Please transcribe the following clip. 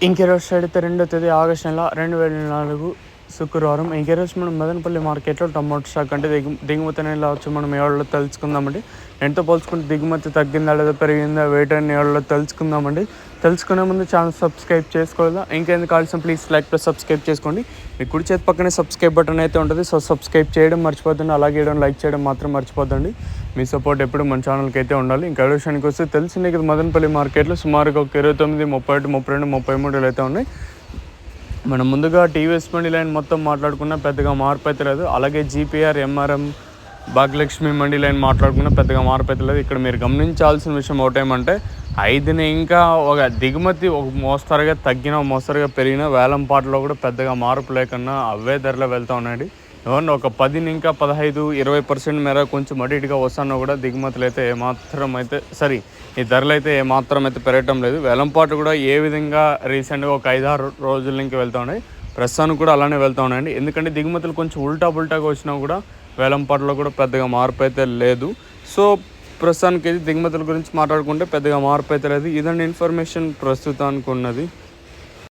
ఇంకెరోజు side అయితే 2వ తేదీ ఆగస్టు నెల 2024 శుక్రవారం. ఇంకెరోజు మనం మదనపల్లి మార్కెట్లో టమాటో స్టాక్ అంటే దిగుమతి ఎలా వచ్చి మనం ఏళ్ళలో తెలుసుకుందామండి. ఎంతో పోల్చుకుంటే దిగుమతి తగ్గిందా లేదా పెరిగిందా వేటని ఏళ్ళలో తెలుసుకుందామండి. తెలుసుకునే ముందు ఛానల్ సబ్స్క్రైబ్ చేసుకోవాలా. ఇంకెందుకు కావాల్సిన ప్లీజ్ లైక్ ప్లస్ సబ్స్క్రైబ్ చేసుకోండి. మీ కుడి చేతి పక్కనే సబ్స్క్రైబ్ బటన్ అయితే ఉంటుంది. సో సబ్స్క్రైబ్ చేయడం మర్చిపోద్దండి. అలాగే లైక్ చేయడం మాత్రం మర్చిపోద్దండి. మీ సపోర్ట్ ఎప్పుడు మన ఛానల్కి అయితే ఉండాలి. ఇంకా విషయానికి వస్తే తెలిసిందే కదా, మదనపల్లి మార్కెట్లో సుమారుగా ఒక 29, 31, 32, 33 అయితే ఉన్నాయి. మనం ముందుగా టీవీఎస్ మండీ లైన్ మొత్తం మాట్లాడుకున్నా పెద్దగా మార్పు అయితే లేదు. అలాగే GPR, MRM, Bhagyalakshmi mandi line మాట్లాడుకున్నా పెద్దగా మార్పు అయితే లేదు. ఇక్కడ మీరు గమనించాల్సిన విషయం ఒకటేమంటే 5ని ఇంకా ఒక దిగుమతి ఒక మోస్తరుగా తగ్గిన మోస్తరుగా పెరిగిన వేలంపాటలో కూడా పెద్దగా మార్పు లేకుండా అవే ధరలో వెళ్తూ ఉన్నాయండి. ఏమన్నా ఒక 10ని ఇంకా 15, 20% మేర కొంచెం అటు ఇటుగా వస్తున్నా కూడా దిగుమతులు అయితే ఏమాత్రం అయితే ఈ ధరలు అయితే ఏమాత్రం అయితే పెరగటం లేదు. వేలంపాటు కూడా ఏ విధంగా రీసెంట్గా ఒక 5-6 రోజుల నుంచి వెళ్తూ ఉన్నాయి. ప్రస్తుతానికి కూడా అలానే వెళ్తూ ఉన్నాయండి. ఎందుకంటే దిగుమతులు కొంచెం ఉల్టాగా వచ్చినా కూడా వేలంపాటలో కూడా పెద్దగా మార్పు అయితే లేదు. సో ప్రస్తుతానికి దిగుమతుల గురించి మాట్లాడుకుంటే పెద్దగా మార్పు అయితే లేదు. ఇదండి ఇన్ఫర్మేషన్ ప్రస్తుతానికి ఉన్నది.